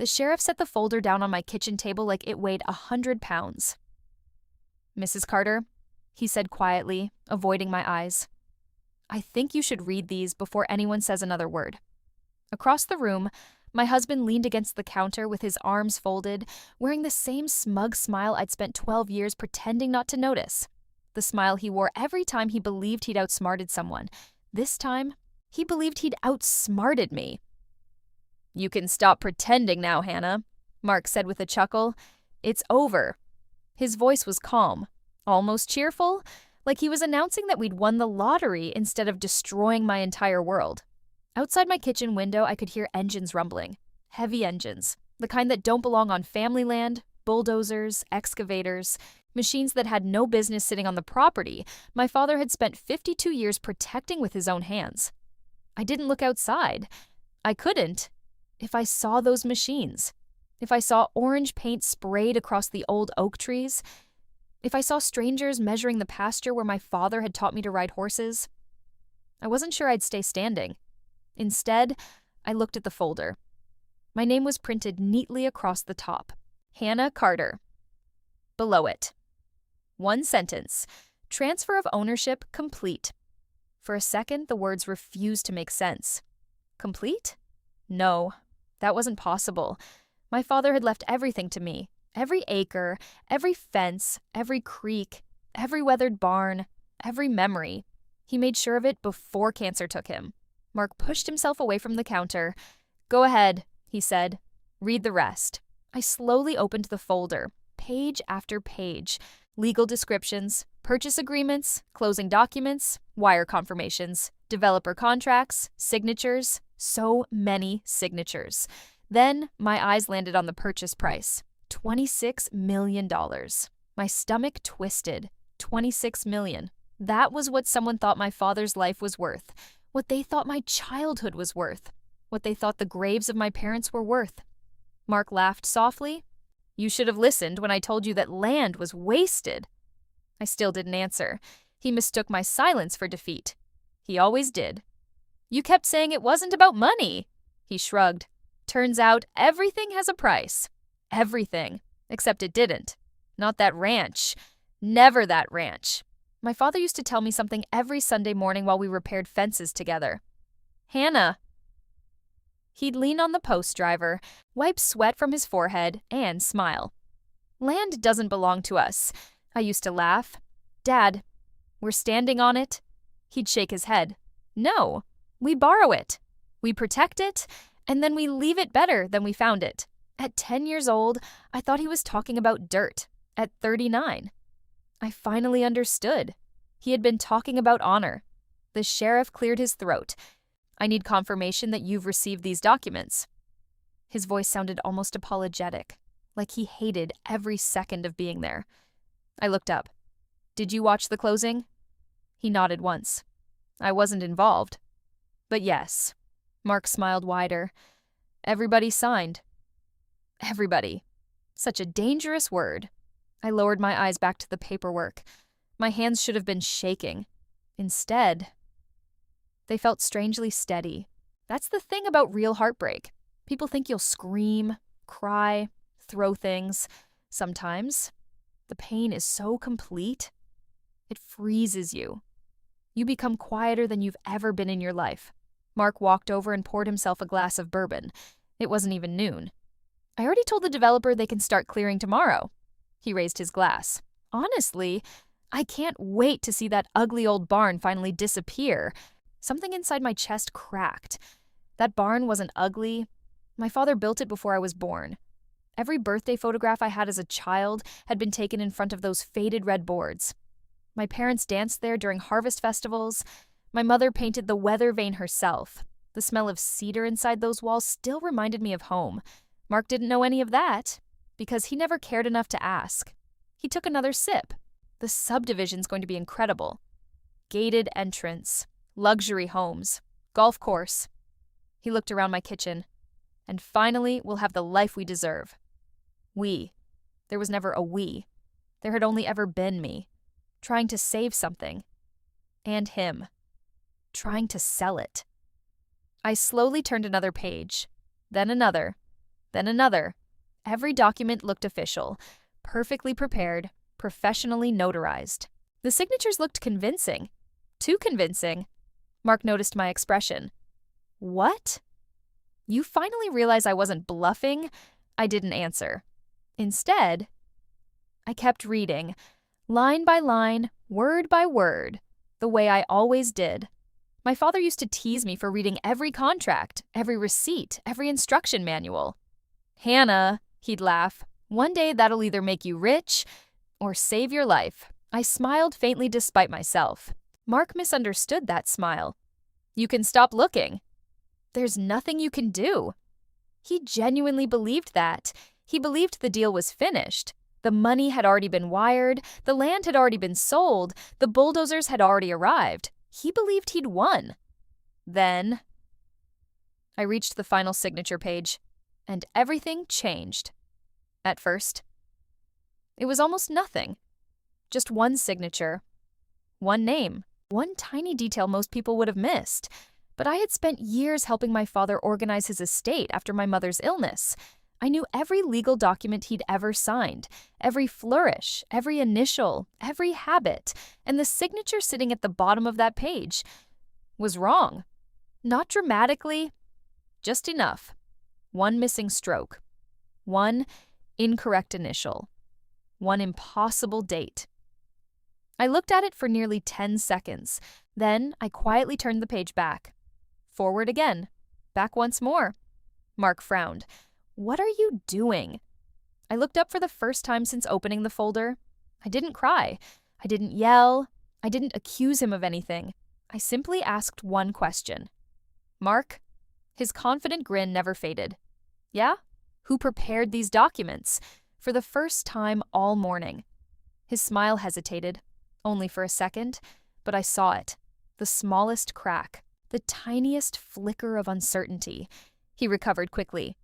The sheriff set the folder down on my kitchen table like it weighed 100 pounds. "Mrs. Carter," he said quietly, avoiding my eyes. "I think you should read these before anyone says another word." Across the room, my husband leaned against the counter with his arms folded, wearing the same smug smile I'd spent 12 years pretending not to notice. The smile he wore every time he believed he'd outsmarted someone. This time, he believed he'd outsmarted me. "You can stop pretending now, Hannah," Mark said with a chuckle. "It's over." His voice was calm, almost cheerful, like he was announcing that we'd won the lottery instead of destroying my entire world. Outside my kitchen window, I could hear engines rumbling. Heavy engines, the kind that don't belong on family land, bulldozers, excavators, machines that had no business sitting on the property my father had spent 52 years protecting with his own hands. I didn't look outside. I couldn't. If I saw those machines, if I saw orange paint sprayed across the old oak trees, if I saw strangers measuring the pasture where my father had taught me to ride horses, I wasn't sure I'd stay standing. Instead, I looked at the folder. My name was printed neatly across the top. Hannah Carter. Below it, one sentence. Transfer of ownership complete. For a second, the words refused to make sense. Complete? No, that wasn't possible. My father had left everything to me. Every acre, every fence, every creek, every weathered barn, every memory. He made sure of it before cancer took him. Mark pushed himself away from the counter. "Go ahead," he said. "Read the rest." I slowly opened the folder, page after page. Legal descriptions, purchase agreements, closing documents, wire confirmations, developer contracts, signatures, so many signatures. Then my eyes landed on the purchase price, $26 million. My stomach twisted. $26 million. That was what someone thought my father's life was worth, what they thought my childhood was worth, what they thought the graves of my parents were worth. Mark laughed softly. "You should have listened when I told you that land was wasted." I still didn't answer. He mistook my silence for defeat. He always did. "You kept saying it wasn't about money." He shrugged. "Turns out everything has a price. Everything. Except it didn't. Not that ranch. Never that ranch." My father used to tell me something every Sunday morning while we repaired fences together. "Hannah." He'd lean on the post driver, wipe sweat from his forehead, and smile. "Land doesn't belong to us," I used to laugh. "Dad, we're standing on it." He'd shake his head. "No, we borrow it. We protect it, and then we leave it better than we found it." At 10 years old, I thought he was talking about dirt. At 39, I finally understood. He had been talking about honor. The sheriff cleared his throat. "I need confirmation that you've received these documents." His voice sounded almost apologetic, like he hated every second of being there. I looked up. "Did you watch the closing?" He nodded once. "I wasn't involved." "But yes." Mark smiled wider. "Everybody signed." Everybody. Such a dangerous word. I lowered my eyes back to the paperwork. My hands should have been shaking. Instead, they felt strangely steady. That's the thing about real heartbreak. People think you'll scream, cry, throw things. Sometimes, the pain is so complete, it freezes you. You become quieter than you've ever been in your life. Mark walked over and poured himself a glass of bourbon. It wasn't even noon. "I already told the developer they can start clearing tomorrow." He raised his glass. "Honestly, I can't wait to see that ugly old barn finally disappear." Something inside my chest cracked. That barn wasn't ugly. My father built it before I was born. Every birthday photograph I had as a child had been taken in front of those faded red boards. My parents danced there during harvest festivals. My mother painted the weather vane herself. The smell of cedar inside those walls still reminded me of home. Mark didn't know any of that, because he never cared enough to ask. He took another sip. "The subdivision's going to be incredible. Gated entrance, luxury homes, golf course." He looked around my kitchen. "And finally, we'll have the life we deserve." We. There was never a we. There had only ever been me, trying to save something. And him, trying to sell it. I slowly turned another page, then another. Then another. Every document looked official, perfectly prepared, professionally notarized. The signatures looked convincing. Too convincing. Mark noticed my expression. What? You finally realize I wasn't bluffing? I didn't answer. Instead, I kept reading, line by line, word by word, the way I always did. My father used to tease me for reading every contract, every receipt, every instruction manual. Hannah, he'd laugh, one day that'll either make you rich or save your life. I smiled faintly despite myself. Mark misunderstood that smile. You can stop looking. There's nothing you can do. He genuinely believed that. He believed the deal was finished. The money had already been wired, the land had already been sold, the bulldozers had already arrived. He believed he'd won. Then I reached the final signature page, and everything changed. At first, it was almost nothing. Just one signature, one name, one tiny detail most people would have missed. But I had spent years helping my father organize his estate after my mother's illness. I knew every legal document he'd ever signed, every flourish, every initial, every habit, and the signature sitting at the bottom of that page was wrong. Not dramatically, just enough. One missing stroke, one incorrect initial, one impossible date. I looked at it for nearly 10 seconds. Then I quietly turned the page back. Forward again. Back once more. Mark frowned. What are you doing? I looked up for the first time since opening the folder. I didn't cry. I didn't yell. I didn't accuse him of anything. I simply asked one question. Mark? His confident grin never faded. Yeah? Who prepared these documents? For the first time all morning. His smile hesitated. Only for a second, but I saw it. The smallest crack. The tiniest flicker of uncertainty. He recovered quickly.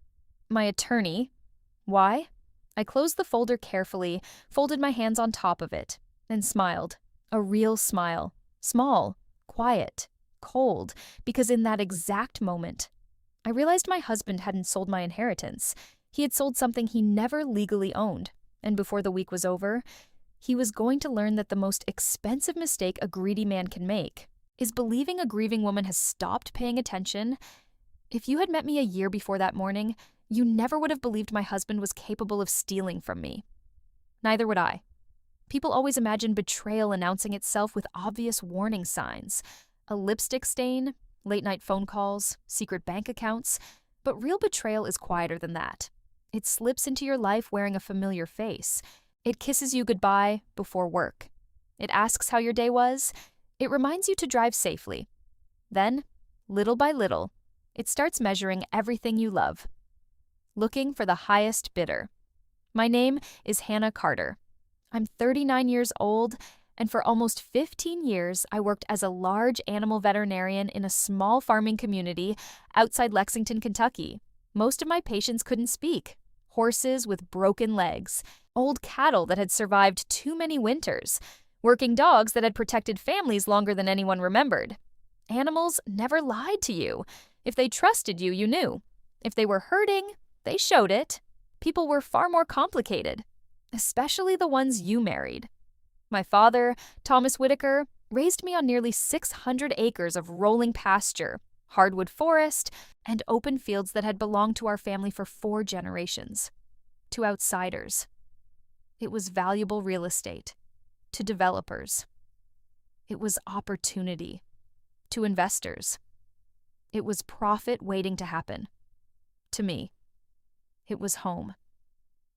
My attorney. Why? I closed the folder carefully, folded my hands on top of it, and smiled. A real smile. Small, quiet, cold, because in that exact moment, I realized my husband hadn't sold my inheritance. He had sold something he never legally owned, and before the week was over, he was going to learn that the most expensive mistake a greedy man can make is believing a grieving woman has stopped paying attention. If you had met me a year before that morning, you never would have believed my husband was capable of stealing from me. Neither would I. People always imagine betrayal announcing itself with obvious warning signs. A lipstick stain, late-night phone calls, secret bank accounts. But real betrayal is quieter than that. It slips into your life wearing a familiar face. It kisses you goodbye before work. It asks how your day was. It reminds you to drive safely. Then, little by little, it starts measuring everything you love. Looking for the highest bidder. My name is Hannah Carter. I'm 39 years old, and for almost 15 years, I worked as a large animal veterinarian in a small farming community outside Lexington, Kentucky. Most of my patients couldn't speak. Horses with broken legs, old cattle that had survived too many winters, working dogs that had protected families longer than anyone remembered. Animals never lied to you. If they trusted you, you knew. If they were hurting, they showed it. People were far more complicated, especially the ones you married. My father, Thomas Whitaker, raised me on nearly 600 acres of rolling pasture, hardwood forest, and open fields that had belonged to our family for 4 generations. To outsiders, it was valuable real estate. To developers, it was opportunity. To investors, it was profit waiting to happen. To me, it was home.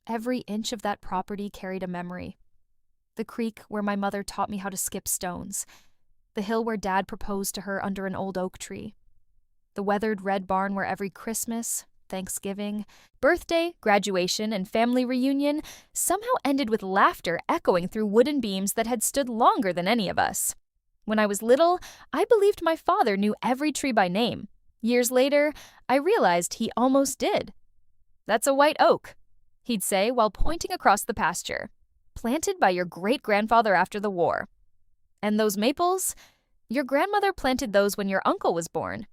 Every inch of that property carried a memory. The creek where my mother taught me how to skip stones. The hill where Dad proposed to her under an old oak tree. The weathered red barn where every Christmas, Thanksgiving, birthday, graduation, and family reunion somehow ended with laughter echoing through wooden beams that had stood longer than any of us. When I was little, I believed my father knew every tree by name. Years later, I realized he almost did. "That's a white oak," he'd say while pointing across the pasture. "Planted by your great-grandfather after the war. And those maples? Your grandmother planted those when your uncle was born."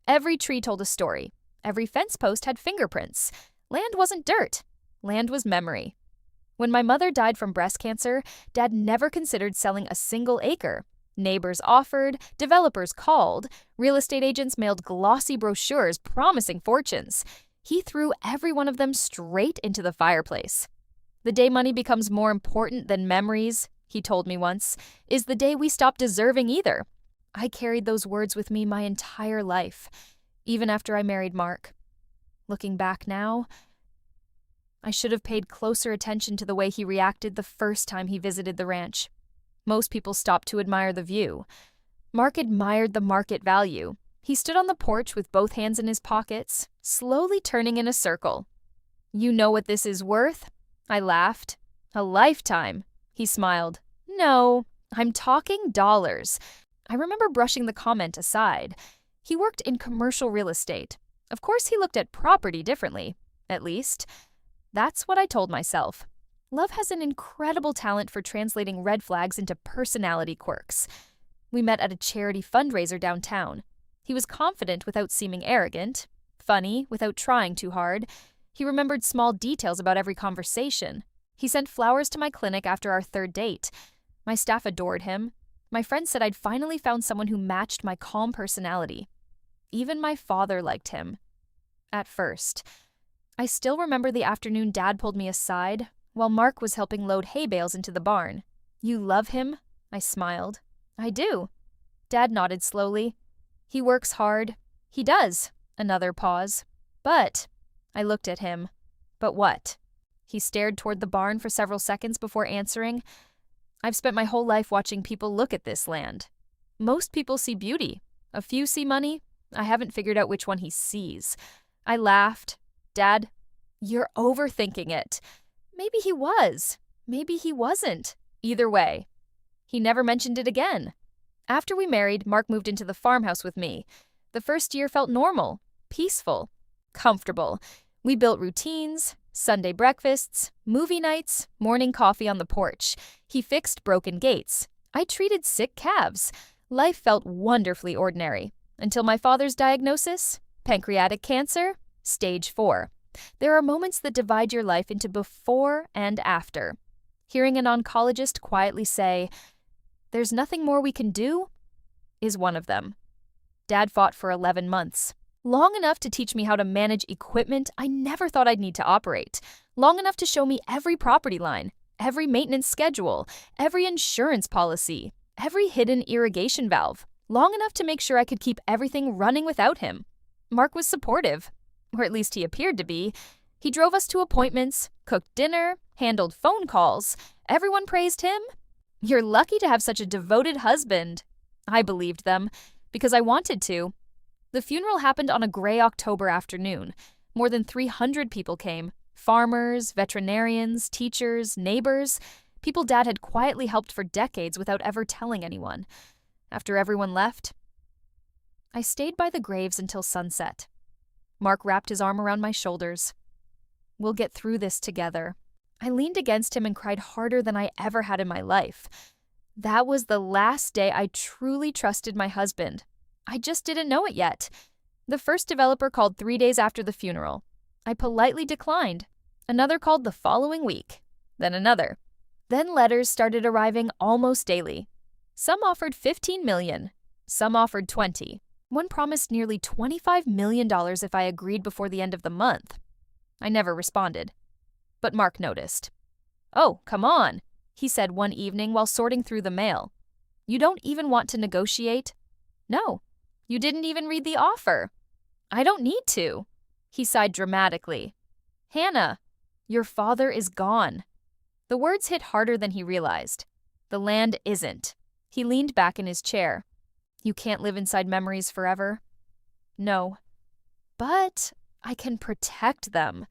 Every tree told a story. Every fence post had fingerprints. Land wasn't dirt. Land was memory. When my mother died from breast cancer, Dad never considered selling a single acre. Neighbors offered, developers called, real estate agents mailed glossy brochures promising fortunes. He threw every one of them straight into the fireplace. The day money becomes more important than memories, he told me once, is the day we stop deserving either. I carried those words with me my entire life, even after I married Mark. Looking back now, I should have paid closer attention to the way he reacted the first time he visited the ranch. Most people stopped to admire the view. Mark admired the market value. He stood on the porch with both hands in his pockets, slowly turning in a circle. "You know what this is worth?" I laughed. "A lifetime." He smiled. "No, I'm talking dollars." I remember brushing the comment aside. He worked in commercial real estate. Of course, he looked at property differently. At least, that's what I told myself. Love has an incredible talent for translating red flags into personality quirks. We met at a charity fundraiser downtown. He was confident without seeming arrogant, funny without trying too hard. He remembered small details about every conversation. He sent flowers to my clinic after our third date. My staff adored him. My friends said I'd finally found someone who matched my calm personality. Even my father liked him. At first. I still remember the afternoon Dad pulled me aside while Mark was helping load hay bales into the barn. "You love him?" I smiled. "I do." Dad nodded slowly. "He works hard." "He does." Another pause. "But..." I looked at him. "But what?" He stared toward the barn for several seconds before answering. "I've spent my whole life watching people look at this land. Most people see beauty. A few see money. I haven't figured out which one he sees." I laughed. "Dad, you're overthinking it." Maybe he was. Maybe he wasn't. Either way. He never mentioned it again. After we married, Mark moved into the farmhouse with me. The first year felt normal, peaceful, comfortable. We built routines, Sunday breakfasts, movie nights, morning coffee on the porch. He fixed broken gates. I treated sick calves. Life felt wonderfully ordinary. Until my father's diagnosis, pancreatic cancer, stage 4. There are moments that divide your life into before and after. Hearing an oncologist quietly say, "There's nothing more we can do," is one of them. Dad fought for 11 months. Long enough to teach me how to manage equipment I never thought I'd need to operate. Long enough to show me every property line, every maintenance schedule, every insurance policy, every hidden irrigation valve. Long enough to make sure I could keep everything running without him. Mark was supportive. Or at least he appeared to be. He drove us to appointments, cooked dinner, handled phone calls. Everyone praised him. "You're lucky to have such a devoted husband." I believed them, because I wanted to. The funeral happened on a gray October afternoon. More than 300 people came. Farmers, veterinarians, teachers, neighbors. People Dad had quietly helped for decades without ever telling anyone. After everyone left, I stayed by the graves until sunset. Mark wrapped his arm around my shoulders. "We'll get through this together." I leaned against him and cried harder than I ever had in my life. That was the last day I truly trusted my husband. I just didn't know it yet. The first developer called 3 days after the funeral. I politely declined. Another called the following week. Then another. Then letters started arriving almost daily. Some offered $15 million. Some offered $20. One promised nearly $25 million if I agreed before the end of the month. I never responded. But Mark noticed. "Oh, come on," he said one evening while sorting through the mail. "You don't even want to negotiate?" "No. You didn't even read the offer." "I don't need to." He sighed dramatically. "Hannah, your father is gone." The words hit harder than he realized. The land isn't. He leaned back in his chair. "You can't live inside memories forever." "No. But I can protect them."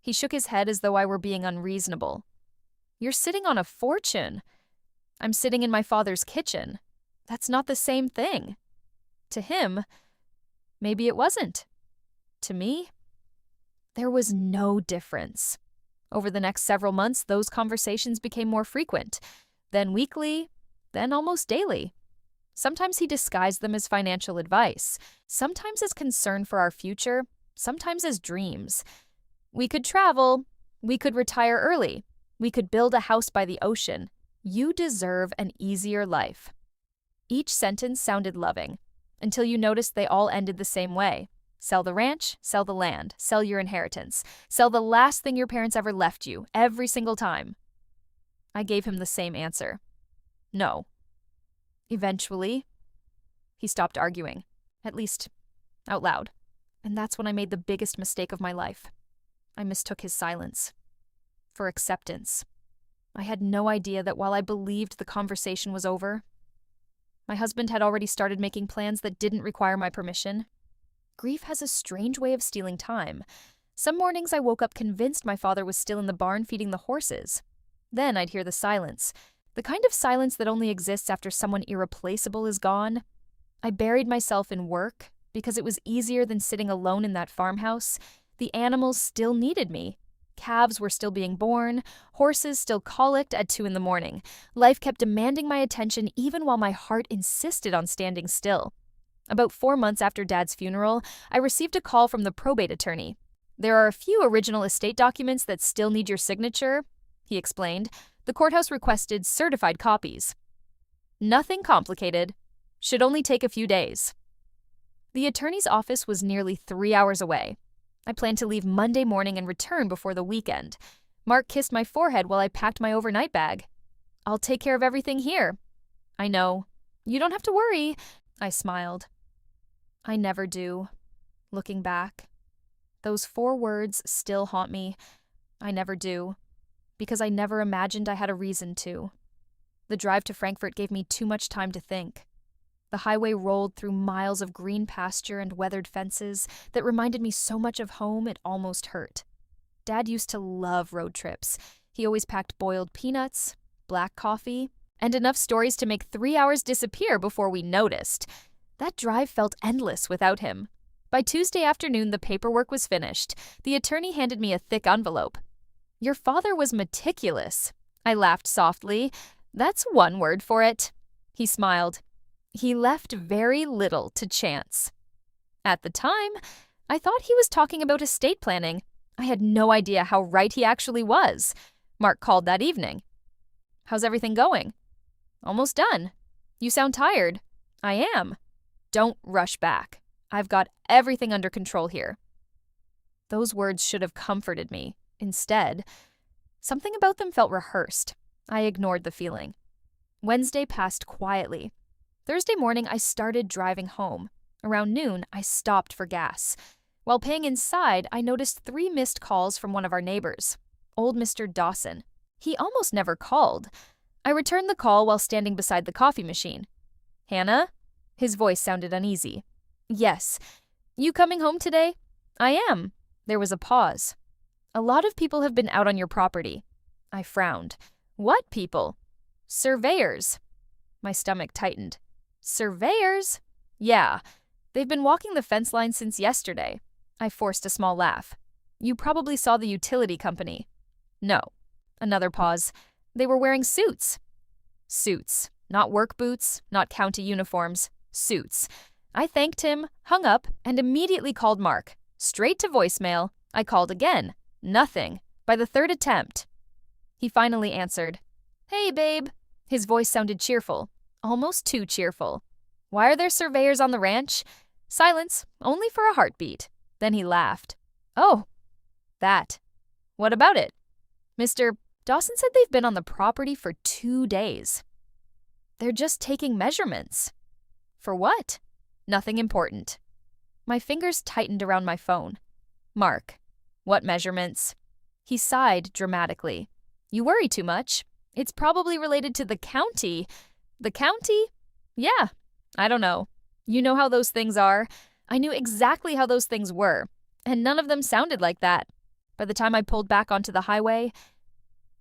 He shook his head as though I were being unreasonable. "You're sitting on a fortune." "I'm sitting in my father's kitchen. That's not the same thing." To him, maybe it wasn't. To me, there was no difference. Over the next several months, those conversations became more frequent, then weekly, then almost daily. Sometimes he disguised them as financial advice, sometimes as concern for our future, sometimes as dreams. We could travel. We could retire early. We could build a house by the ocean. You deserve an easier life. Each sentence sounded loving, until you noticed they all ended the same way. Sell the ranch, sell the land, sell your inheritance, sell the last thing your parents ever left you, every single time. I gave him the same answer. No. Eventually, he stopped arguing, at least out loud. And that's when I made the biggest mistake of my life. I mistook his silence for acceptance. I had no idea that while I believed the conversation was over, my husband had already started making plans that didn't require my permission. Grief has a strange way of stealing time. Some mornings I woke up convinced my father was still in the barn feeding the horses. Then I'd hear the silence, the kind of silence that only exists after someone irreplaceable is gone. I buried myself in work because it was easier than sitting alone in that farmhouse. The animals still needed me. Calves were still being born, horses still colicked at 2 a.m. Life kept demanding my attention even while my heart insisted on standing still. About 4 months after Dad's funeral, I received a call from the probate attorney. There are a few original estate documents that still need your signature, he explained. The courthouse requested certified copies. Nothing complicated. Should only take a few days. The attorney's office was nearly 3 hours away. I planned to leave Monday morning and return before the weekend. Mark kissed my forehead while I packed my overnight bag. I'll take care of everything here. I know. You don't have to worry. I smiled. I never do. Looking back, those 4 words still haunt me. I never do. Because I never imagined I had a reason to. The drive to Frankfurt gave me too much time to think. The highway rolled through miles of green pasture and weathered fences that reminded me so much of home it almost hurt. Dad used to love road trips. He always packed boiled peanuts, black coffee, and enough stories to make 3 hours disappear before we noticed. That drive felt endless without him. By Tuesday afternoon, the paperwork was finished. The attorney handed me a thick envelope. Your father was meticulous. I laughed softly. That's one word for it. He smiled. He left very little to chance. At the time, I thought he was talking about estate planning. I had no idea how right he actually was. Mark called that evening. How's everything going? Almost done. You sound tired. I am. Don't rush back. I've got everything under control here. Those words should have comforted me. Instead, something about them felt rehearsed. I ignored the feeling. Wednesday passed quietly. Thursday morning, I started driving home. Around noon, I stopped for gas. While paying inside, I noticed 3 missed calls from one of our neighbors, old Mr. Dawson. He almost never called. I returned the call while standing beside the coffee machine. Hannah? His voice sounded uneasy. Yes. You coming home today? I am. There was a pause. A lot of people have been out on your property. I frowned. What people? Surveyors. My stomach tightened. Surveyors? Yeah. They've been walking the fence line since yesterday. I forced a small laugh. You probably saw the utility company. No. Another pause. They were wearing suits. Suits. Not work boots, not county uniforms. Suits. I thanked him, hung up, and immediately called Mark. Straight to voicemail. I called again. Nothing. By the 3rd attempt. He finally answered. Hey, babe. His voice sounded cheerful. Almost too cheerful. Why are there surveyors on the ranch? Silence, only for a heartbeat. Then he laughed. Oh, that. What about it? Mr. Dawson said they've been on the property for 2 days. They're just taking measurements. For what? Nothing important. My fingers tightened around my phone. Mark. What measurements? He sighed dramatically. You worry too much. It's probably related to the county. The county? Yeah. I don't know. You know how those things are. I knew exactly how those things were, and none of them sounded like that. By the time I pulled back onto the highway,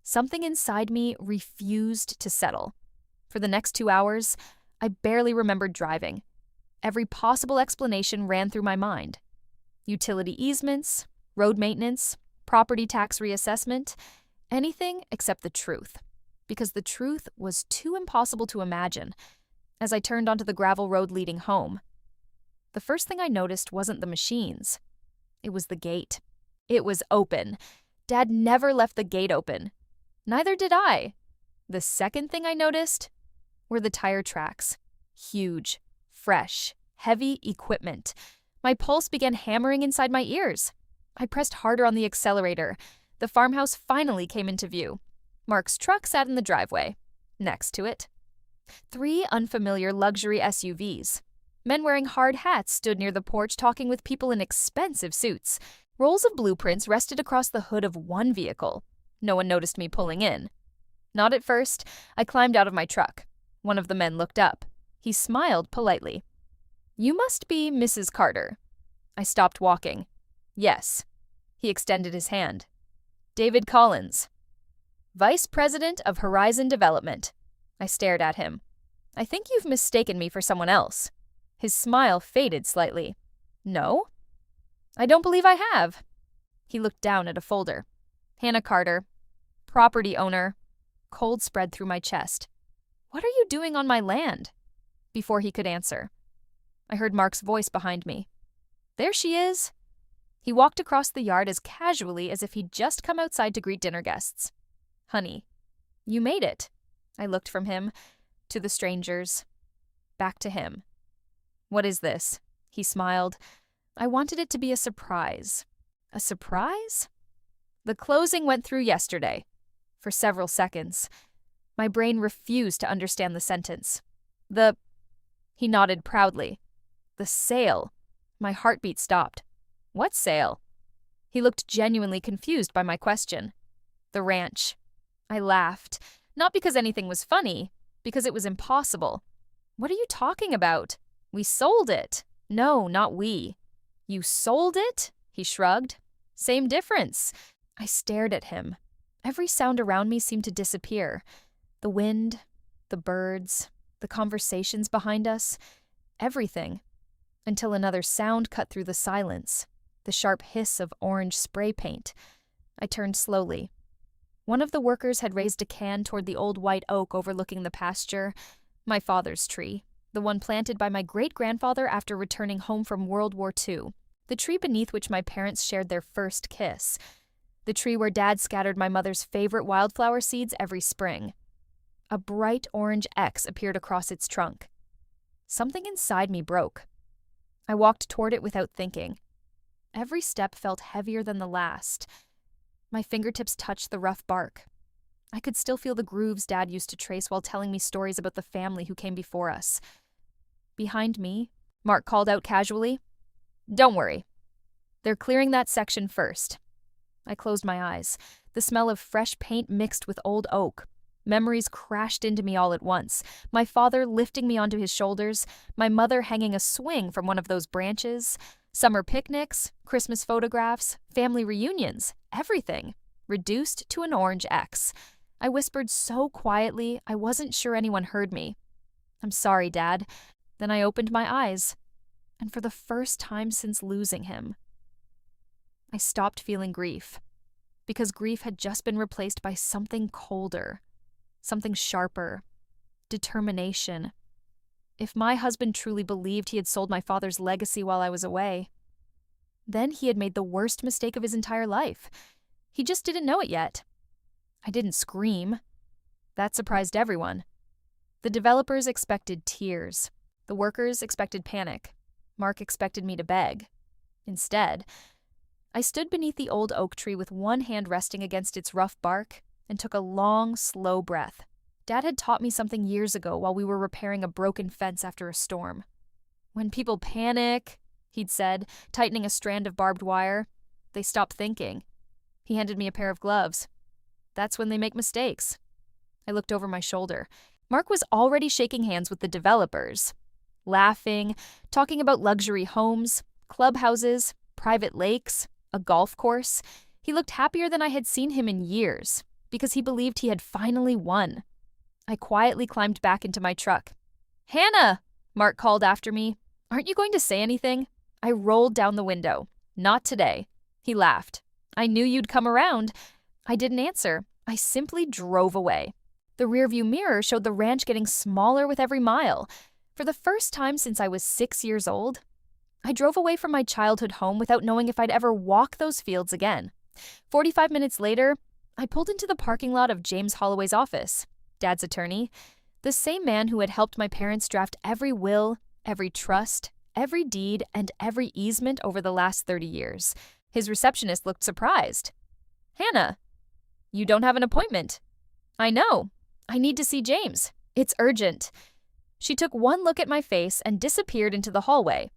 something inside me refused to settle. For the next 2 hours, I barely remembered driving. Every possible explanation ran through my mind. Utility easements, road maintenance, property tax reassessment, anything except the truth. Because the truth was too impossible to imagine. As I turned onto the gravel road leading home, the first thing I noticed wasn't the machines. It was the gate. It was open. Dad never left the gate open. Neither did I. The second thing I noticed were the tire tracks. Huge, fresh, heavy equipment. My pulse began hammering inside my ears. I pressed harder on the accelerator. The farmhouse finally came into view. Mark's truck sat in the driveway. Next to it, 3 unfamiliar luxury SUVs. Men wearing hard hats stood near the porch talking with people in expensive suits. Rolls of blueprints rested across the hood of one vehicle. No one noticed me pulling in. Not at first. I climbed out of my truck. One of the men looked up. He smiled politely. "You must be Mrs. Carter." I stopped walking. "Yes." He extended his hand. "David Collins, Vice President of Horizon Development." I stared at him. "I think you've mistaken me for someone else." His smile faded slightly. "No?" "I don't believe I have." He looked down at a folder. "Hannah Carter, property owner." Cold spread through my chest. "What are you doing on my land?" Before he could answer, I heard Mark's voice behind me. "There she is." He walked across the yard as casually as if he'd just come outside to greet dinner guests. "Honey, you made it." I looked from him to the strangers, back to him. "What is this?" He smiled. "I wanted it to be a surprise." A surprise? "The closing went through yesterday." For several seconds, my brain refused to understand the sentence. He nodded proudly. "The sale." My heartbeat stopped. "What sale?" He looked genuinely confused by my question. "The ranch." I laughed, not because anything was funny, because it was impossible. "What are you talking about? We sold it." "No, not we." "You sold it?" He shrugged. "Same difference." I stared at him. Every sound around me seemed to disappear. The wind, the birds, the conversations behind us, everything. Until another sound cut through the silence, the sharp hiss of orange spray paint. I turned slowly. One of the workers had raised a can toward the old white oak overlooking the pasture, my father's tree, the one planted by my great-grandfather after returning home from World War II, the tree beneath which my parents shared their first kiss, the tree where Dad scattered my mother's favorite wildflower seeds every spring. A bright orange X appeared across its trunk. Something inside me broke. I walked toward it without thinking. Every step felt heavier than the last. My fingertips touched the rough bark. I could still feel the grooves Dad used to trace while telling me stories about the family who came before us. Behind me, Mark called out casually, "Don't worry. They're clearing that section first." I closed my eyes. The smell of fresh paint mixed with old oak. Memories crashed into me all at once. My father lifting me onto his shoulders, my mother hanging a swing from one of those branches, summer picnics, Christmas photographs, family reunions, everything, reduced to an orange X. I whispered so quietly I wasn't sure anyone heard me. "I'm sorry, Dad." Then I opened my eyes, and for the first time since losing him, I stopped feeling grief, because grief had just been replaced by something colder. Something sharper. Determination. If my husband truly believed he had sold my father's legacy while I was away, then he had made the worst mistake of his entire life. He just didn't know it yet. I didn't scream. That surprised everyone. The developers expected tears. The workers expected panic. Mark expected me to beg. Instead, I stood beneath the old oak tree with one hand resting against its rough bark and took a long, slow breath. Dad had taught me something years ago while we were repairing a broken fence after a storm. "When people panic," he'd said, tightening a strand of barbed wire, "they stop thinking." He handed me a pair of gloves. "That's when they make mistakes." I looked over my shoulder. Mark was already shaking hands with the developers, laughing, talking about luxury homes, clubhouses, private lakes, a golf course. He looked happier than I had seen him in years, because he believed he had finally won. I quietly climbed back into my truck. "Hannah!" Mark called after me. "Aren't you going to say anything?" I rolled down the window. "Not today." He laughed. "I knew you'd come around." I didn't answer. I simply drove away. The rearview mirror showed the ranch getting smaller with every mile. For the first time since I was 6 years old, I drove away from my childhood home without knowing if I'd ever walk those fields again. 45 minutes later, I pulled into the parking lot of James Holloway's office, Dad's attorney, the same man who had helped my parents draft every will, every trust, every deed, and every easement over the last 30 years. His receptionist looked surprised. "Hannah, you don't have an appointment." "I know. I need to see James. It's urgent." She took one look at my face and disappeared into the hallway.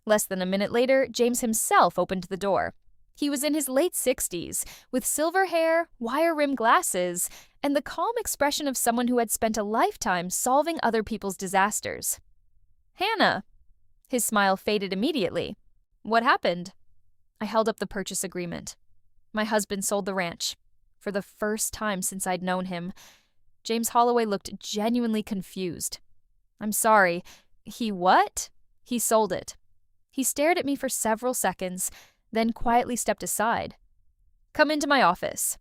Less than a minute later, James himself opened the door. He was in his late 60s, with silver hair, wire-rimmed glasses, and the calm expression of someone who had spent a lifetime solving other people's disasters. "Hannah." His smile faded immediately. "What happened?" I held up the purchase agreement. My husband sold the ranch. For the first time since I'd known him, James Holloway looked genuinely confused. "I'm sorry. He what?" "He sold it." He stared at me for several seconds, then quietly stepped aside. "Come into my office."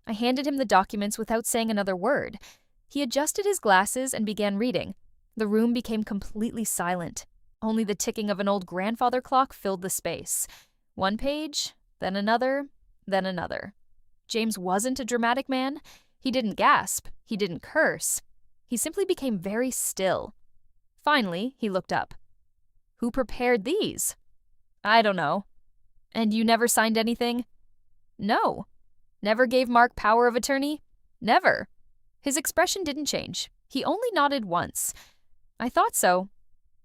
I handed him the documents without saying another word. He adjusted his glasses and began reading. The room became completely silent. Only the ticking of an old grandfather clock filled the space. One page, then another, then another. James wasn't a dramatic man. He didn't gasp. He didn't curse. He simply became very still. Finally, he looked up. "Who prepared these?" "I don't know." "And you never signed anything?" "No." "Never gave Mark power of attorney?" "Never." His expression didn't change. He only nodded once. "I thought so."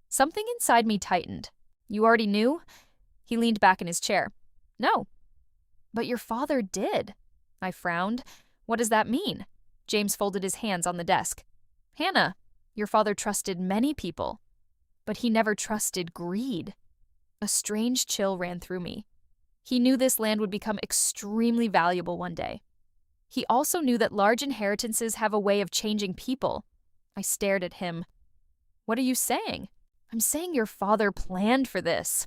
Something inside me tightened. "You already knew?" He leaned back in his chair. "No." "But your father did." I frowned. "What does that mean?" James folded his hands on the desk. "Hannah, your father trusted many people, but he never trusted greed." A strange chill ran through me. He knew this land would become extremely valuable one day. He also knew that large inheritances have a way of changing people. I stared at him. "What are you saying?" "I'm saying your father planned for this."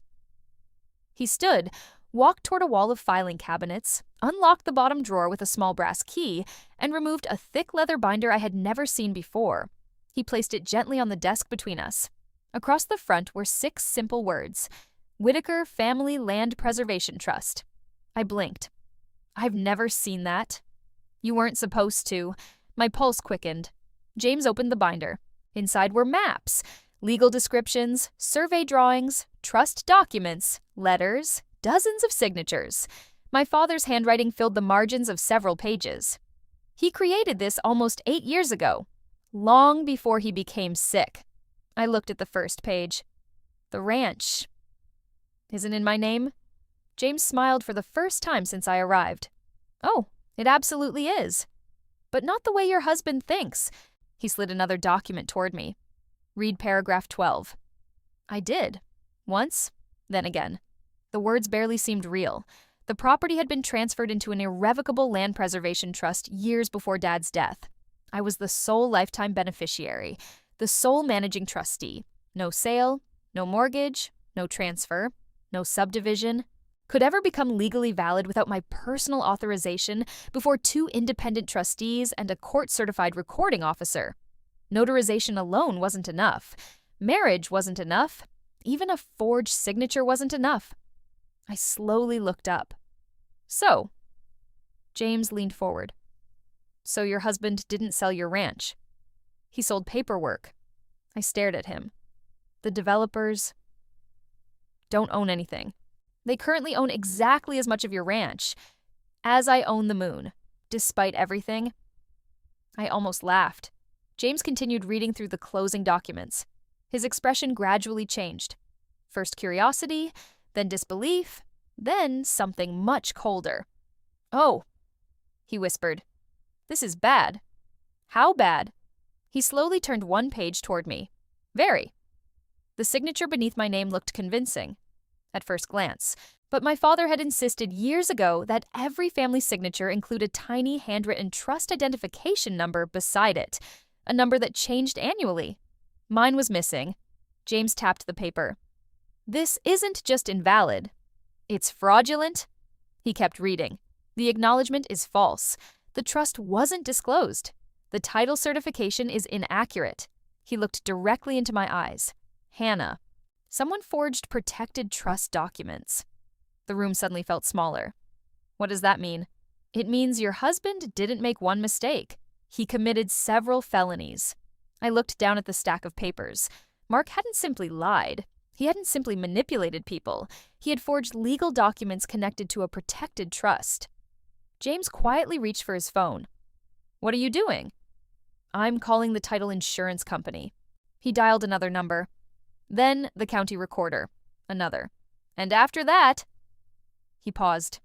He stood, walked toward a wall of filing cabinets, unlocked the bottom drawer with a small brass key, and removed a thick leather binder I had never seen before. He placed it gently on the desk between us. Across the front were 6 simple words: Whitaker Family Land Preservation Trust. I blinked. "I've never seen that." "You weren't supposed to." My pulse quickened. James opened the binder. Inside were maps, legal descriptions, survey drawings, trust documents, letters, dozens of signatures. My father's handwriting filled the margins of several pages. He created this almost 8 years ago, long before he became sick. I looked at the first page. "The ranch isn't in my name?" James smiled for the first time since I arrived. "Oh, it absolutely is. But not the way your husband thinks." He slid another document toward me. "Read paragraph 12. I did. Once, then again. The words barely seemed real. The property had been transferred into an irrevocable land preservation trust years before Dad's death. I was the sole lifetime beneficiary, the sole managing trustee. No sale, no mortgage, no transfer, no subdivision. Could ever become legally valid without my personal authorization before 2 independent trustees and a court-certified recording officer. Notarization alone wasn't enough. Marriage wasn't enough. Even a forged signature wasn't enough. I slowly looked up. "So," James leaned forward. "So your husband didn't sell your ranch. He sold paperwork." I stared at him. "The developers don't own anything. They currently own exactly as much of your ranch as I own the moon, despite everything." I almost laughed. James continued reading through the closing documents. His expression gradually changed. First curiosity, then disbelief, then something much colder. "Oh," he whispered. "This is bad." "How bad?" He slowly turned one page toward me. "Very." The signature beneath my name looked convincing, at first glance, but my father had insisted years ago that every family signature include a tiny handwritten trust identification number beside it, a number that changed annually. Mine was missing. James tapped the paper. "This isn't just invalid. It's fraudulent." He kept reading. "The acknowledgement is false. The trust wasn't disclosed. The title certification is inaccurate." He looked directly into my eyes. "Hannah, Someone forged protected trust documents. The room suddenly felt smaller. What does that mean? It means your husband didn't make one mistake. He committed several felonies. I looked down at the stack of papers. Mark hadn't simply lied. He hadn't simply manipulated people. He had forged legal documents connected to a protected trust. James quietly reached for his phone. "What are you doing?" "I'm calling the title insurance company." He dialed another number. Then the county recorder. Another. "And after that..." He paused.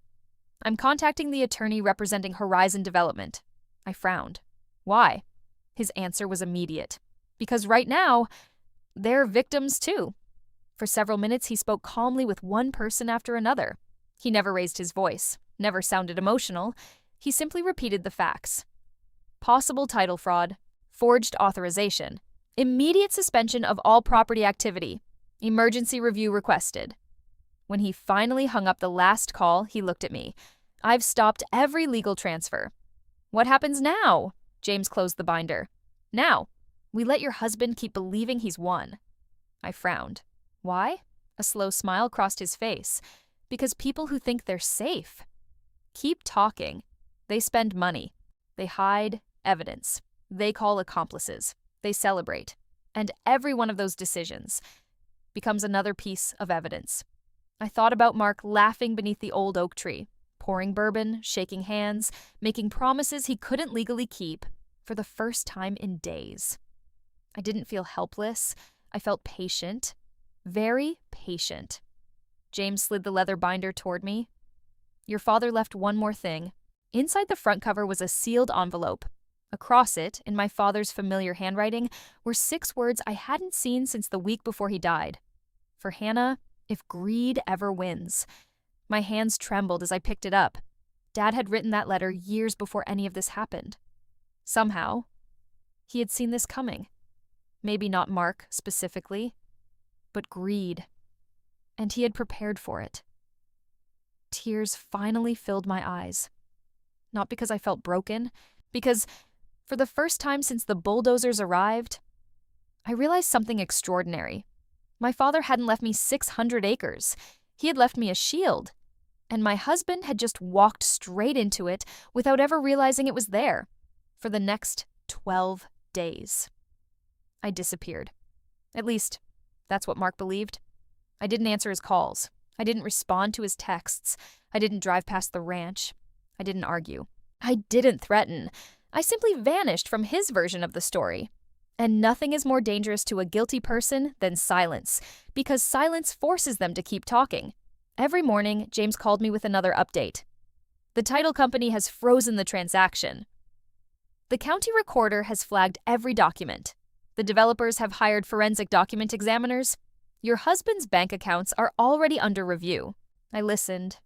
"I'm contacting the attorney representing Horizon Development." I frowned. "Why?" His answer was immediate. "Because right now, they're victims too." For several minutes, he spoke calmly with one person after another. He never raised his voice, never sounded emotional. He simply repeated the facts. Possible title fraud, forged authorization, immediate suspension of all property activity, emergency review requested. When he finally hung up the last call, he looked at me. "I've stopped every legal transfer." "What happens now?" James closed the binder. "Now, we let your husband keep believing he's won." I frowned. Why? A slow smile crossed his face. Because people who think they're safe keep talking. They spend money. They hide evidence. They call accomplices. They celebrate. And every one of those decisions becomes another piece of evidence. I thought about Mark laughing beneath the old oak tree, pouring bourbon, shaking hands, making promises he couldn't legally keep for the first time in days. I didn't feel helpless. I felt patient. Very patient. James slid the leather binder toward me. "Your father left one more thing." Inside the front cover was a sealed envelope. Across it, in my father's familiar handwriting, were 6 words I hadn't seen since the week before he died. "For Hannah, if greed ever wins." My hands trembled as I picked it up. Dad had written that letter years before any of this happened. Somehow, he had seen this coming. Maybe not Mark specifically, but greed. And he had prepared for it. Tears finally filled my eyes. Not because I felt broken, because for the first time since the bulldozers arrived, I realized something extraordinary. My father hadn't left me 600 acres. He had left me a shield. And my husband had just walked straight into it without ever realizing it was there. For the next 12 days. I disappeared. At least, that's what Mark believed. I didn't answer his calls. I didn't respond to his texts. I didn't drive past the ranch. I didn't argue. I didn't threaten. I simply vanished from his version of the story. And nothing is more dangerous to a guilty person than silence, because silence forces them to keep talking. Every morning, James called me with another update. The title company has frozen the transaction. The county recorder has flagged every document. The developers have hired forensic document examiners. Your husband's bank accounts are already under review. I listened,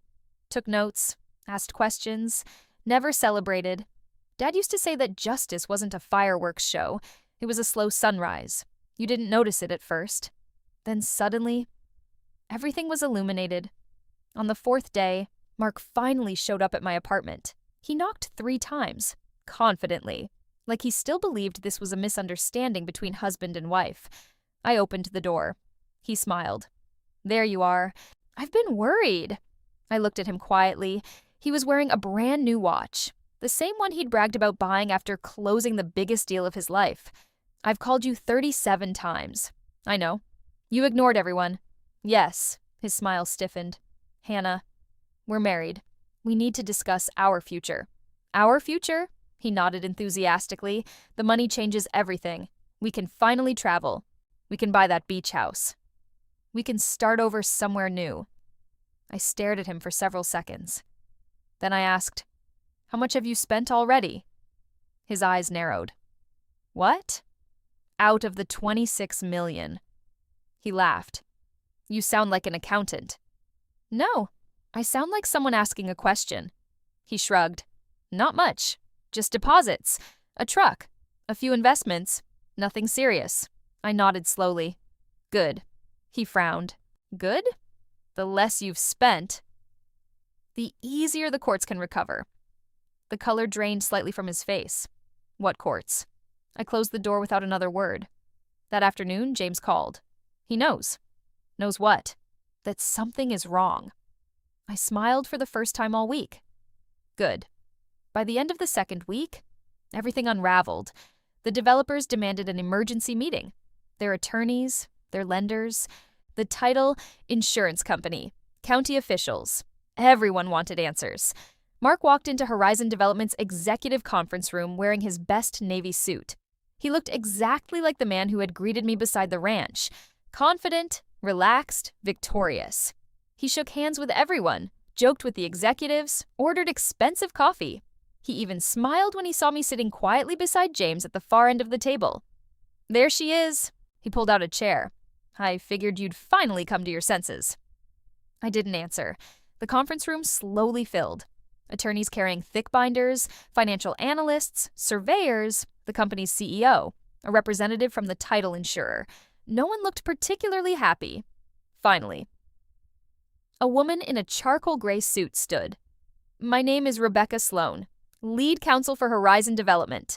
took notes, asked questions, never celebrated. Dad used to say that justice wasn't a fireworks show. It was a slow sunrise. You didn't notice it at first. Then suddenly, everything was illuminated. On the 4th day, Mark finally showed up at my apartment. He knocked 3 times, confidently, like he still believed this was a misunderstanding between husband and wife. I opened the door. He smiled. "There you are. I've been worried." I looked at him quietly. He was wearing a brand new watch, the same one he'd bragged about buying after closing the biggest deal of his life. "I've called you 37 times. I know. You ignored everyone." "Yes." His smile stiffened. "Hannah, we're married. We need to discuss our future." "Our future?" He nodded enthusiastically. "The money changes everything. We can finally travel. We can buy that beach house. We can start over somewhere new." I stared at him for several seconds. Then I asked, "How much have you spent already?" His eyes narrowed. "What?" "Out of the 26 million. He laughed. "You sound like an accountant." "No, I sound like someone asking a question." He shrugged. "Not much. Just deposits, a truck, a few investments, nothing serious." I nodded slowly. "Good." He frowned. "Good? The less you've spent, the easier the courts can recover." The color drained slightly from his face. "What courts?" I closed the door without another word. That afternoon, James called. "He knows." Knows what? That something is wrong. I smiled for the first time all week. Good. By the end of the second week, everything unraveled. The developers demanded an emergency meeting. Their attorneys, their lenders, the title insurance company, county officials. Everyone wanted answers. Mark walked into Horizon Development's executive conference room wearing his best navy suit. He looked exactly like the man who had greeted me beside the ranch, confident, relaxed, victorious. He shook hands with everyone, joked with the executives, ordered expensive coffee. He even smiled when he saw me sitting quietly beside James at the far end of the table. There she is. He pulled out a chair. I figured you'd finally come to your senses. I didn't answer. The conference room slowly filled. Attorneys carrying thick binders, financial analysts, surveyors, the company's CEO, a representative from the title insurer. No one looked particularly happy. Finally, a woman in a charcoal gray suit stood. My name is Rebecca Sloan, lead counsel for Horizon Development.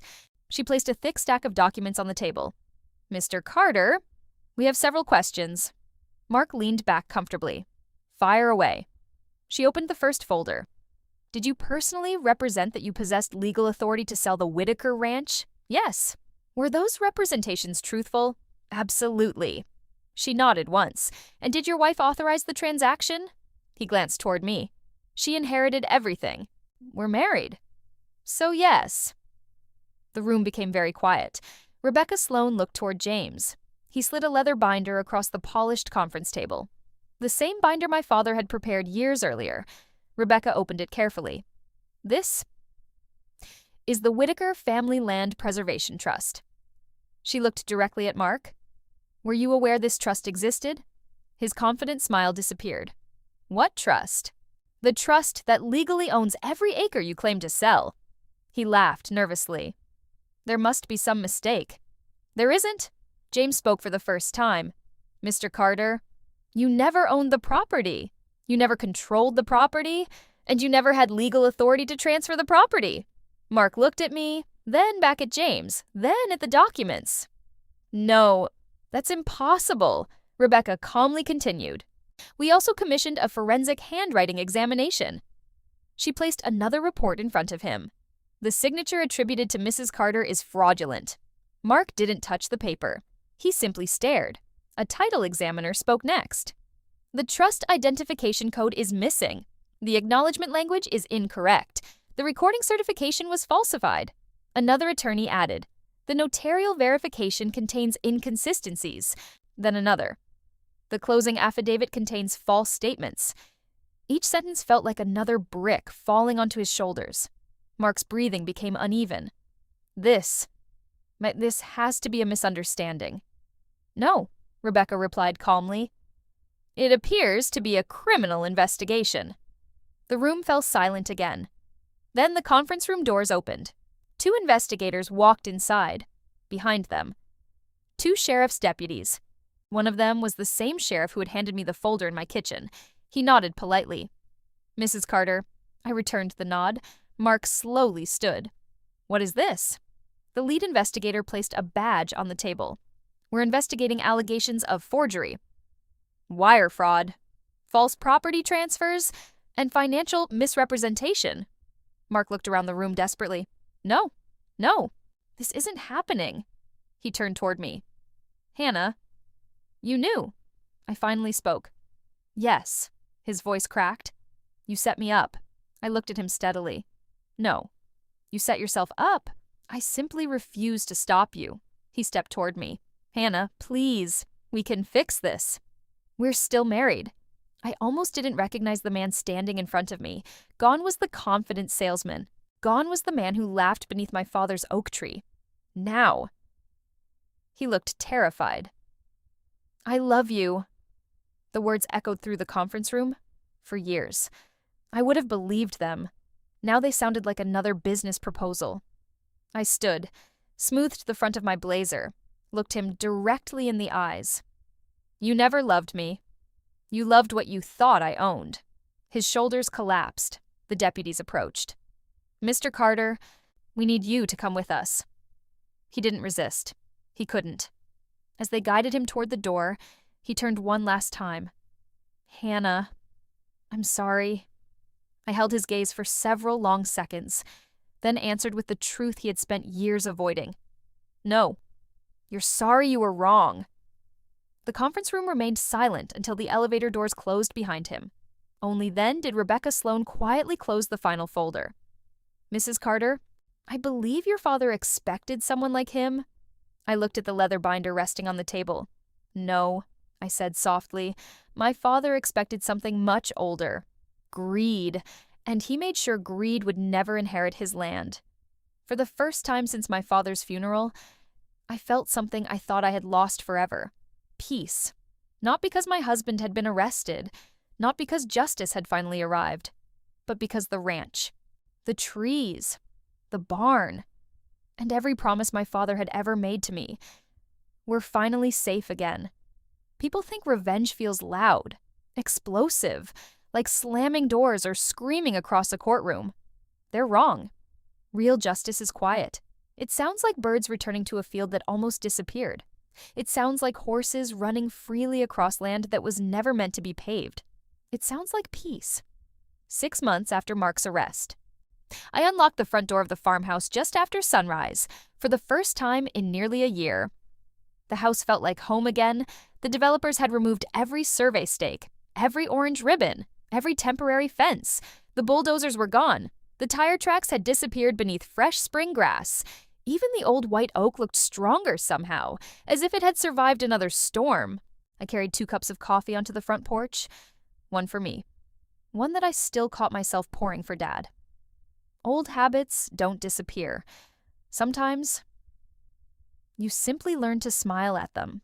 She placed a thick stack of documents on the table. Mr. Carter, we have several questions. Mark leaned back comfortably. Fire away. She opened the first folder. Did you personally represent that you possessed legal authority to sell the Whitaker Ranch? Yes. Were those representations truthful? Absolutely. She nodded once. And did your wife authorize the transaction? He glanced toward me. She inherited everything. We're married. So yes. The room became very quiet. Rebecca Sloan looked toward James. He slid a leather binder across the polished conference table. The same binder my father had prepared years earlier. Rebecca opened it carefully. This is the Whitaker Family Land Preservation Trust. She looked directly at Mark. Were you aware this trust existed? His confident smile disappeared. What trust? The trust that legally owns every acre you claim to sell. He laughed nervously. There must be some mistake. There isn't. James spoke for the first time. Mr. Carter, you never owned the property. You never controlled the property, and you never had legal authority to transfer the property. Mark looked at me, then back at James, then at the documents. No, that's impossible, Rebecca calmly continued. We also commissioned a forensic handwriting examination. She placed another report in front of him. The signature attributed to Mrs. Carter is fraudulent. Mark didn't touch the paper. He simply stared. A title examiner spoke next. The trust identification code is missing. The acknowledgement language is incorrect. The recording certification was falsified. Another attorney added, the notarial verification contains inconsistencies. Then another. The closing affidavit contains false statements. Each sentence felt like another brick falling onto his shoulders. Mark's breathing became uneven. This has to be a misunderstanding. No, Rebecca replied calmly. It appears to be a criminal investigation. The room fell silent again. Then the conference room doors opened. 2 investigators walked inside. Behind them, 2 sheriff's deputies. One of them was the same sheriff who had handed me the folder in my kitchen. He nodded politely. Mrs. Carter, I returned the nod. Mark slowly stood. What is this? The lead investigator placed a badge on the table. We're investigating allegations of forgery, wire fraud, false property transfers, and financial misrepresentation. Mark looked around the room desperately. No, this isn't happening. He turned toward me. Hannah, you knew. I finally spoke. Yes, his voice cracked. You set me up. I looked at him steadily. No, you set yourself up. I simply refuse to stop you. He stepped toward me. Hannah, please, we can fix this. We're still married. I almost didn't recognize the man standing in front of me. Gone was the confident salesman. Gone was the man who laughed beneath my father's oak tree. Now. He looked terrified. I love you. The words echoed through the conference room. For years. I would have believed them. Now they sounded like another business proposal. I stood, smoothed the front of my blazer, looked him directly in the eyes. You never loved me. You loved what you thought I owned. His shoulders collapsed. The deputies approached. Mr. Carter, we need you to come with us. He didn't resist. He couldn't. As they guided him toward the door, He turned one last time. Hannah, I'm sorry. I held his gaze for several long seconds, then answered with the truth he had spent years avoiding. No, you're sorry you were wrong. The conference room remained silent until the elevator doors closed behind him. Only then did Rebecca Sloan quietly close the final folder. Mrs. Carter, I believe your father expected someone like him. I looked at the leather binder resting on the table. No, I said softly. My father expected something much older. Greed. And he made sure greed would never inherit his land. For the first time since my father's funeral, I felt something I thought I had lost forever. Peace. Not because my husband had been arrested, not because justice had finally arrived, but because the ranch, the trees, the barn, and every promise my father had ever made to me were finally safe again. People think revenge feels loud, explosive, like slamming doors or screaming across a courtroom. They're wrong. Real justice is quiet. It sounds like birds returning to a field that almost disappeared. It sounds like horses running freely across land that was never meant to be paved. It sounds like peace. 6 months after Mark's arrest, I unlocked the front door of the farmhouse just after sunrise, for the first time in nearly a year. The house felt like home again. The developers had removed every survey stake, every orange ribbon, every temporary fence. The bulldozers were gone. The tire tracks had disappeared beneath fresh spring grass. Even the old white oak looked stronger somehow, as if it had survived another storm. I carried 2 cups of coffee onto the front porch. One for me. One that I still caught myself pouring for Dad. Old habits don't disappear. Sometimes, you simply learn to smile at them.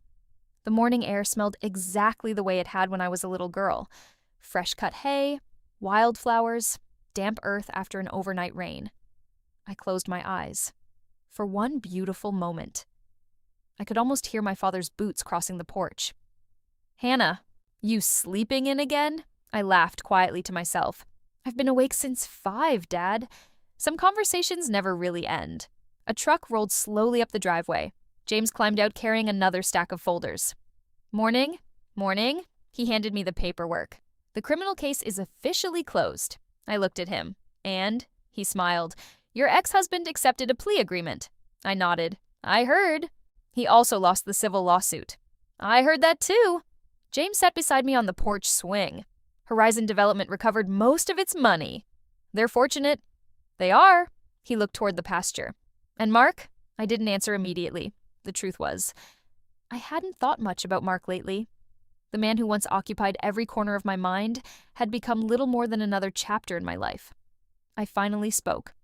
The morning air smelled exactly the way it had when I was a little girl. Fresh-cut hay, wildflowers, damp earth after an overnight rain. I closed my eyes. For one beautiful moment. I could almost hear my father's boots crossing the porch. Hannah, you sleeping in again? I laughed quietly to myself. I've been awake since 5, Dad. Some conversations never really end. A truck rolled slowly up the driveway. James climbed out carrying another stack of folders. Morning. He handed me the paperwork. The criminal case is officially closed. I looked at him, and he smiled. Your ex-husband accepted a plea agreement. I nodded. I heard. He also lost the civil lawsuit. I heard that too. James sat beside me on the porch swing. Horizon Development recovered most of its money. They're fortunate. They are. He looked toward the pasture. And Mark? I didn't answer immediately. The truth was, I hadn't thought much about Mark lately. The man who once occupied every corner of my mind had become little more than another chapter in my life. I finally spoke.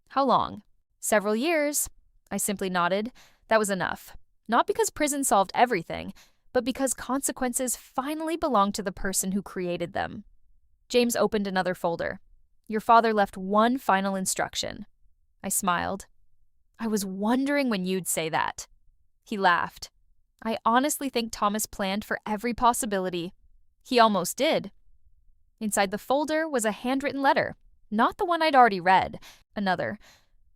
How long? Several years. I simply nodded. That was enough. Not because prison solved everything, but because consequences finally belonged to the person who created them. James opened another folder. Your father left one final instruction. I smiled. I was wondering when you'd say that. He laughed. I honestly think Thomas planned for every possibility. He almost did. Inside the folder was a handwritten letter, not the one I'd already read, another,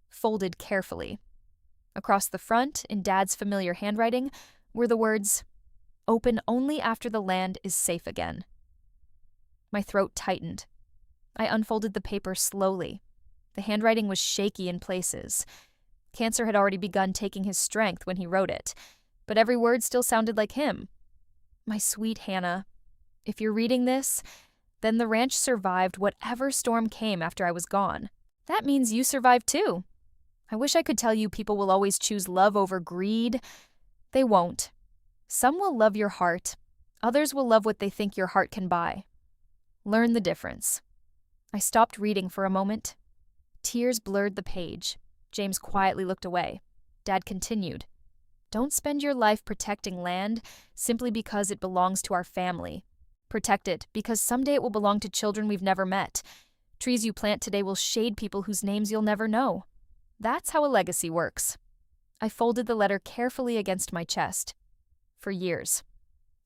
folded carefully. Across the front, in Dad's familiar handwriting, were the words, "Open only after the land is safe again." My throat tightened. I unfolded the paper slowly. The handwriting was shaky in places. Cancer had already begun taking his strength when he wrote it, but every word still sounded like him. My sweet Hannah, if you're reading this, then the ranch survived whatever storm came after I was gone. That means you survived too. I wish I could tell you people will always choose love over greed. They won't. Some will love your heart. Others will love what they think your heart can buy. Learn the difference. I stopped reading for a moment. Tears blurred the page. James quietly looked away. Dad continued. Don't spend your life protecting land simply because it belongs to our family. Protect it because someday it will belong to children we've never met. Trees you plant today will shade people whose names you'll never know. That's how a legacy works. I folded the letter carefully against my chest. For years,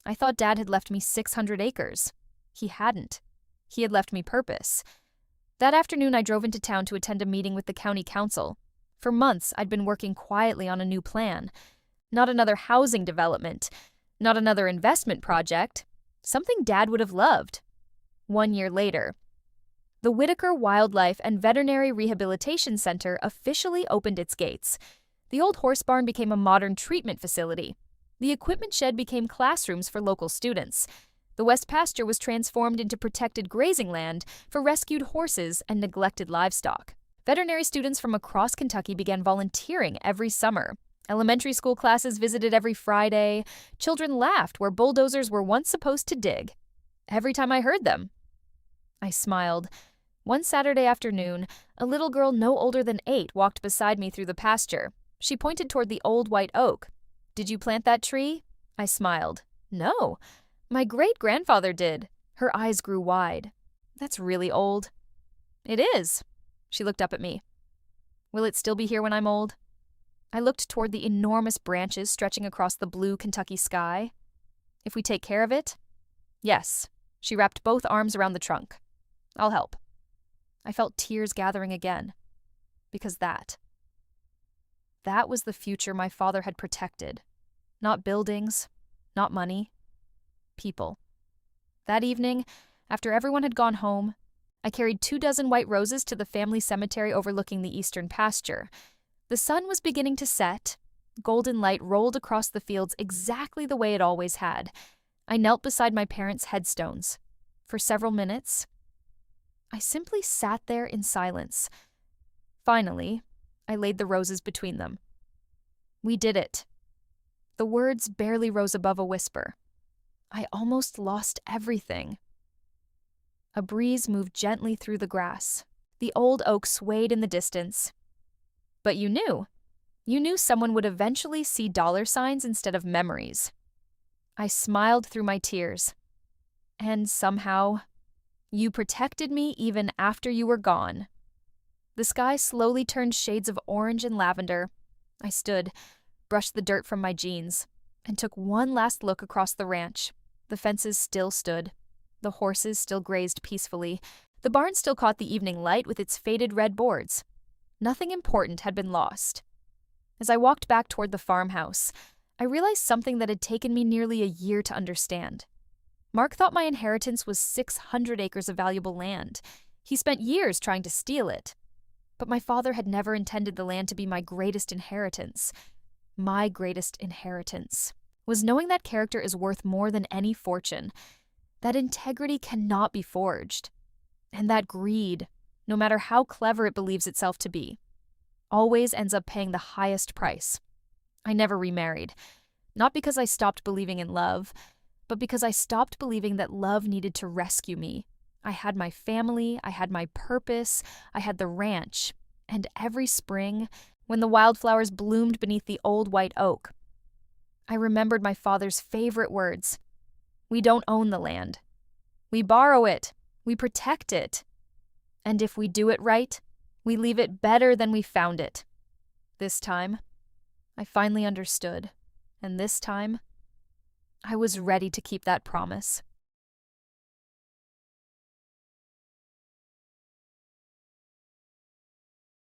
I thought Dad had left me 600 acres. He hadn't. He had left me purpose. That afternoon, I drove into town to attend a meeting with the county council. For months, I'd been working quietly on a new plan. Not another housing development. Not another investment project. Something Dad would have loved. 1 year later, the Whitaker Wildlife and Veterinary Rehabilitation Center officially opened its gates. The old horse barn became a modern treatment facility. The equipment shed became classrooms for local students. The West Pasture was transformed into protected grazing land for rescued horses and neglected livestock. Veterinary students from across Kentucky began volunteering every summer. Elementary school classes visited every Friday. Children laughed where bulldozers were once supposed to dig. Every time I heard them, I smiled. One Saturday afternoon, a little girl no older than 8 walked beside me through the pasture. She pointed toward the old white oak. "Did you plant that tree?" I smiled. "No, my great-grandfather did." Her eyes grew wide. "That's really old." "It is." She looked up at me. "Will it still be here when I'm old?" I looked toward the enormous branches stretching across the blue Kentucky sky. "If we take care of it?" "Yes." She wrapped both arms around the trunk. "I'll help." I felt tears gathering again. Because that was the future my father had protected. Not buildings, not money, people. That evening, after everyone had gone home, I carried 24 white roses to the family cemetery overlooking the eastern pasture. The sun was beginning to set. Golden light rolled across the fields exactly the way it always had. I knelt beside my parents' headstones. For several minutes, I simply sat there in silence. Finally, I laid the roses between them. We did it. The words barely rose above a whisper. I almost lost everything. A breeze moved gently through the grass. The old oak swayed in the distance. But you knew. You knew someone would eventually see dollar signs instead of memories. I smiled through my tears. And somehow, you protected me even after you were gone. The sky slowly turned shades of orange and lavender. I stood, brushed the dirt from my jeans, and took one last look across the ranch. The fences still stood. The horses still grazed peacefully. The barn still caught the evening light with its faded red boards. Nothing important had been lost. As I walked back toward the farmhouse, I realized something that had taken me nearly a year to understand. Mark thought my inheritance was 600 acres of valuable land. He spent years trying to steal it. But my father had never intended the land to be my greatest inheritance. My greatest inheritance was knowing that character is worth more than any fortune, that integrity cannot be forged, and that greed, no matter how clever it believes itself to be, always ends up paying the highest price. I never remarried, not because I stopped believing in love, but because I stopped believing that love needed to rescue me. I had my family, I had my purpose, I had the ranch, and every spring, when the wildflowers bloomed beneath the old white oak, I remembered my father's favorite words. We don't own the land. We borrow it. We protect it. And if we do it right, we leave it better than we found it. This time, I finally understood, and this time, I was ready to keep that promise.